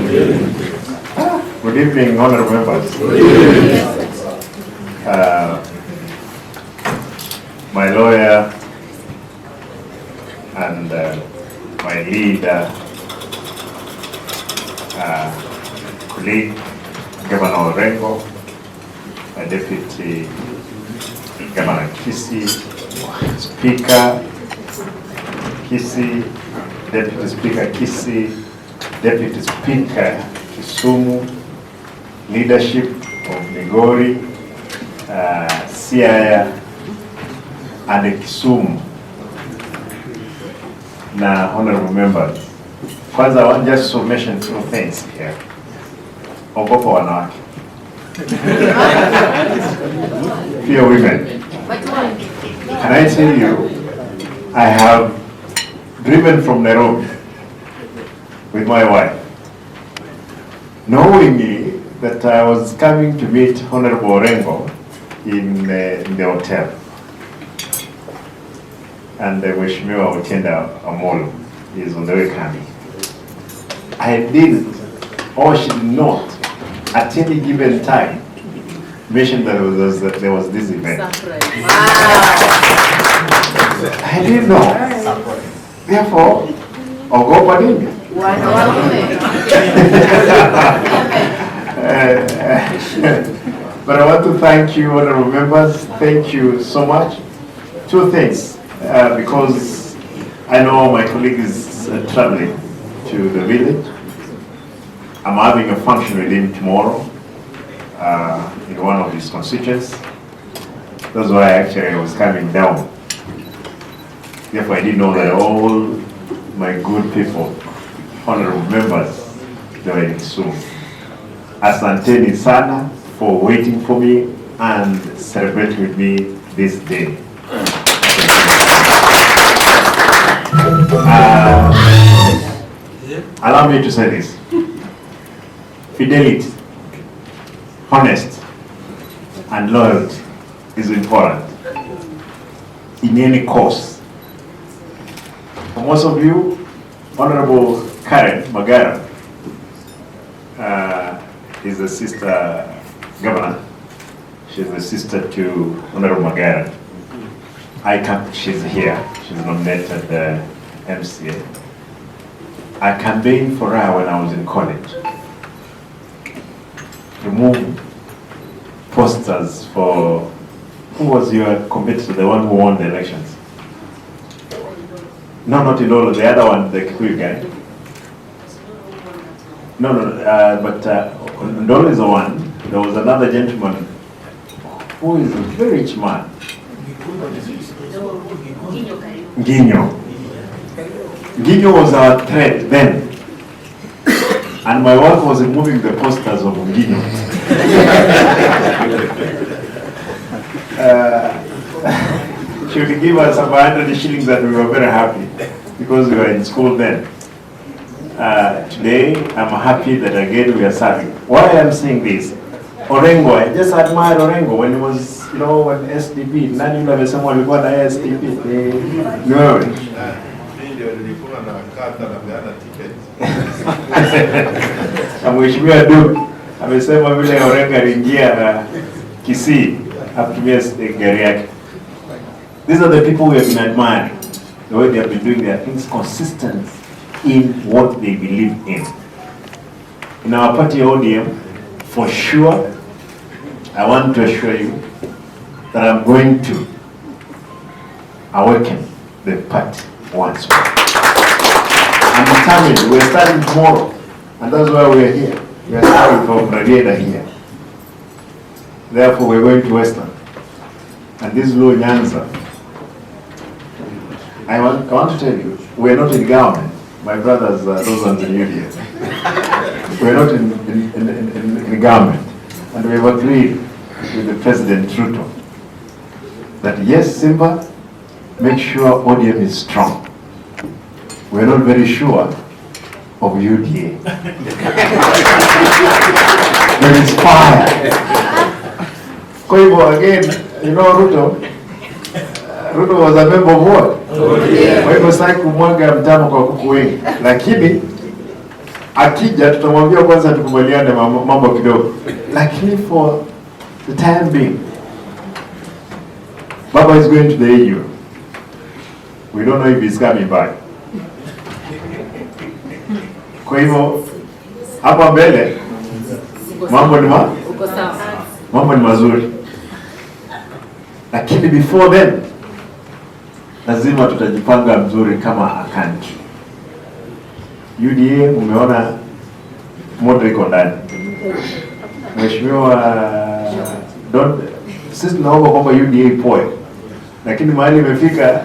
Good evening, honorable members. My lawyer and my leader, colleague, Governor Orengo, my deputy, Governor Kisii, Speaker Kisii, Deputy Speaker Kisii, Deputy Speaker Kisumu, leadership of Migori, Siaya, and Kisumu. Now, honorable members, first I want just to mention two things here. Ogopa wanawake. Fear women. Can I tell you, I have driven from Nairobi with my wife, knowing that I was coming to meet Honorable Orengo in the hotel. And Mheshimiwa Otienda Amolo is on the way coming. I didn't, or she did not, at any given time, mention that there was this event. Wow. I didn't know. Therefore, Ogopa didn't. But I want to thank you, honorable members. Thank you so much. Two things, because I know my colleague is traveling to the village. I'm having a function with him tomorrow in one of his constituents. That's why actually I was coming down. Therefore, I didn't know that all my good people, honorable members, they were in Kisumu. Asanteni sana for waiting for me and celebrating with me this day. Allow me to say this. Fidelity, honesty, and loyalty is important in any cause. For most of you, Honorable Karen Magara is a sister governor. She's a sister to Honorable Magara. She's here. She's nominated the MCA. I campaigned for her when I was in college. Remove posters for, who was your competitor, the one who won the elections? No, not in all, the other one, the Kikuyu guy. No, but Ndolo is the one. There was another gentleman who is a very rich man. Nginyo. Nginyo was our threat then. And my wife was removing the posters of Nginyo. She would give us about 100 shillings and we were very happy because we were in school then. Today, I'm happy that again we are serving. Why I'm saying this? Orengo, I just admired Orengo when he was, when SDP, nani yule amesema alikuwa na SDP. No. Mheshimiwa Duke amesema vile Orengo aliingia na Kisii hakutumia gari yake. These are the people we have been admiring, the way they have been doing their things consistent in what they believe in. In our party ODM, for sure, I want to assure you that I'm going to awaken the party once more. I'm determined. We're starting tomorrow, and that's why we're here. We're starting from Radiator here. Therefore, we're going to Western. And this Luo Nyanza, I want to tell you, we're not in government. My brothers, those on the new here. We're not in government. And we have agreed with the President Ruto that yes, Simba, make sure ODM is strong. We're not very sure of UDA. There is fire. Kwa hivyo again, Ruto was a member of what? Kwa hivyo sasa kumwaga mtamo kwa kuku wengi. Lakini Akija tutamwambia kwanza tukubaliane mambo kidogo, lakini for the time being Baba is going to the AU. We don't know if he's coming back. Kwa hivyo hapa mbele mambo ni mazuri, lakini before then lazima tutajipanga mzuri kama a country. UDA umeona moto iko ndani. Mheshimiwa sisi tunaomba kwamba UDA ipoe, lakini mahali imefika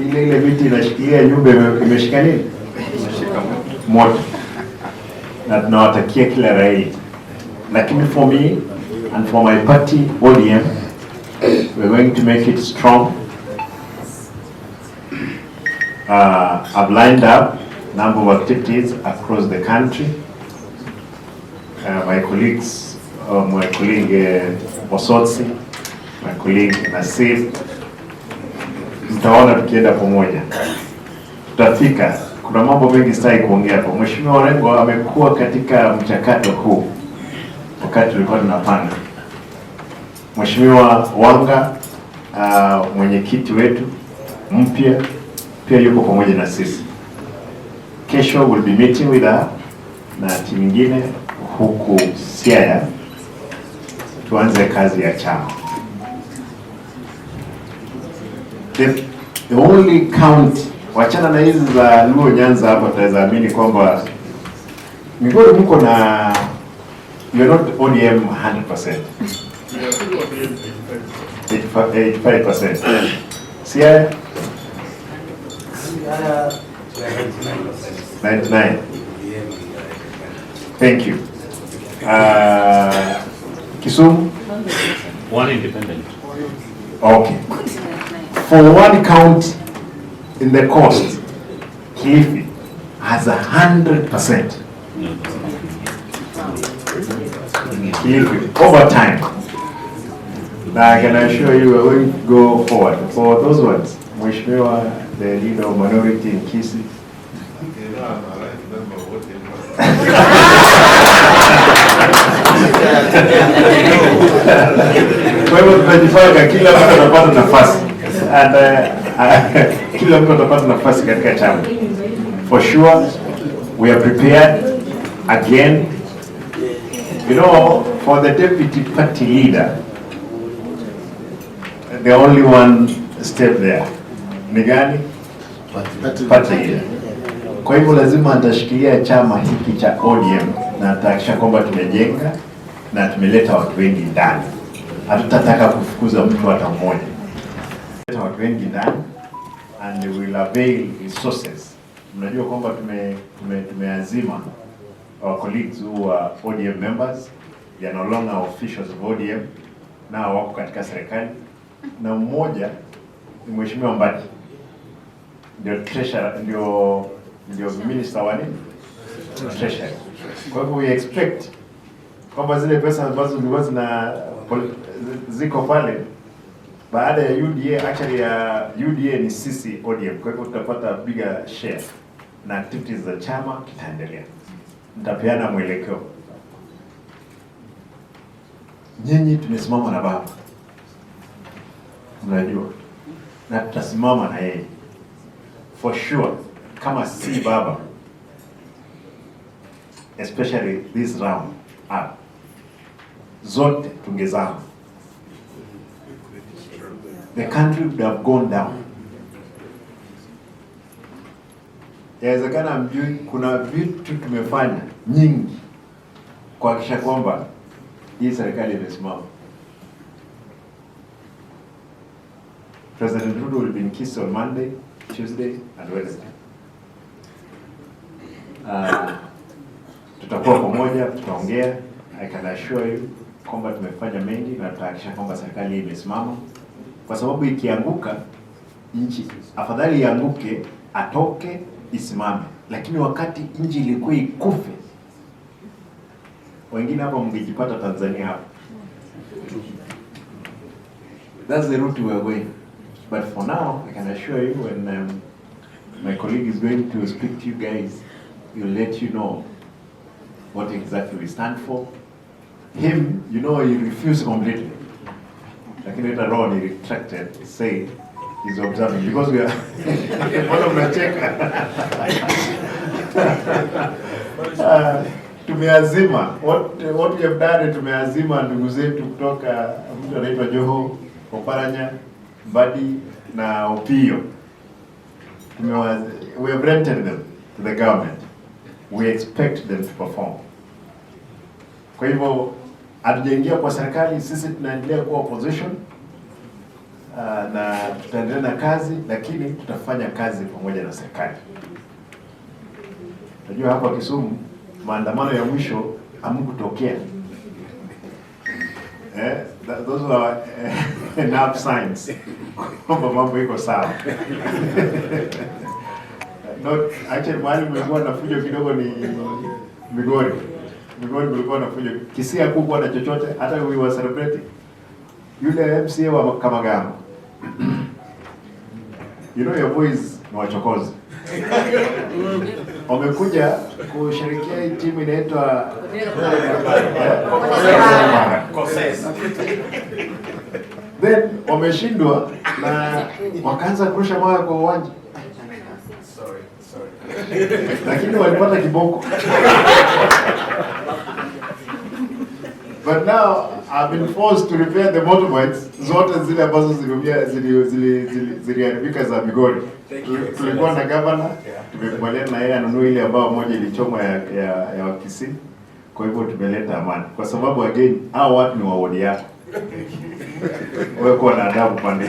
ile miti inashikilia nyumba imeshika nini? Moto. Na tunawatakia kila raia, lakini for me and for my party ODM, we're going to make it strong. I've lined up a number of activities across the country. My colleague Osotsi, my colleague Nasir, mtaona tukienda pamoja, tutafika. Kuna mambo mengi sitaki kuongea hapo. Mheshimiwa Orengo amekuwa katika mchakato huu wakati tulikuwa tunapanga. Mheshimiwa Wanga, mwenyekiti wetu mpya, pia yuko pamoja na sisi. Kesho will be meeting with her na timu nyingine huku Siaya, tuanze kazi ya chama. The only county, wachana na hizi za Luo Nyanza hapa, tutaweza amini kwamba Migori mko na you're not ODM 100%. 85%. Siaya 99. Thank you. Kisumu? One independent. Okay. For one county in the coast, Kilifi has 100%. Kilifi, over time. Now I can assure you we're going to go forward. For those ones, Mheshimiwa, the leader of minority in Kisii. Kwa hivyo tunajipanga, kila mtu atapata nafasi, kila mtu atapata nafasi katika chama. For sure we are prepared again. You know, for the deputy party leader, the only one step there ni gani? Party leader. Kwa hivyo lazima atashikilia chama hiki cha ODM na atahakikisha kwamba tumejenga na tumeleta watu wengi ndani. Hatutataka kufukuza mtu hata mmoja. Tumeleta watu wengi ndani and we will avail resources. Mnajua kwamba tumeazima our colleagues who are ODM members, they are no longer officials of ODM, na wako katika serikali, na mmoja ni Mheshimiwa Mbadi, ndio treasurer, ndio minister wa nini? Treasury. Kwa hivyo we expect kwamba zile pesa ambazo zilikuwa ziko pale baada ya UDA, actually ya UDA ni sisi ODM, kwa hivyo tutapata bigger share na activities za chama kitaendelea. Nitapeana mwelekeo. Nyinyi tumesimama na baba, mnajua, na tutasimama na yeye for sure. Kama si baba, especially this round up, zote tungezama, the country would have gone down. Yawezekana mjui, kuna vitu tumefanya nyingi kuhakikisha kwamba hii serikali imesimama. President Ruto will be in Kisii on Monday, Tuesday and Wednesday. Tutakuwa pamoja, tutaongea. I can assure you kwamba tumefanya mengi na tutahakikisha kwamba serikali imesimama, kwa sababu ikianguka nchi, afadhali ianguke, atoke, isimame. Lakini wakati nchi ilikuwa ikufe, wengine hapa mngejipata Tanzania hapa. That's the route we are going. But for now, I can assure you, when my colleague is going to speak to you guys, he'll let you know what exactly we stand for. Him, you know, he refused completely. Lakini later on he retracted, say he's observing because we are one of the check. Tumeazima what we have done, tumeazima ndugu zetu kutoka mtu anaitwa Joho, Oparanya, Mbadi na Opio. We have rented them to the government. We expect them to perform. Kwa hivyo hatujaingia kwa serikali, sisi tunaendelea kuwa opposition na tutaendelea na kazi, lakini tutafanya kazi pamoja na serikali. Unajua hapa Kisumu maandamano ya mwisho hamkutokea. Those are enough signs kwamba mambo iko sawa. Not actually, mahali mlikuwa na fujo kidogo ni Migori. Migori mlikuwa na fujo. Kisii hakukuwa na chochote, hata we were celebrating. Yule MCA wa Kamagamba. You know your boys ni wachokozi. Wamekuja kushirikia hii timu inaitwa Koses. Then wameshindwa na wakaanza kurusha mawe kwa uwanja. Lakini walipata kiboko. But now I've been forced to repair the motorbikes zote zile ambazo ziliharibika za Migori. Tulikuwa na governor, tumekubaliana na yeye anunue ile ambayo moja ilichomwa ya Wakisii. Kwa hivyo tumeleta amani. Kwa sababu again hao watu ni wa wodi yako. Wewe kuwa na adabu pande.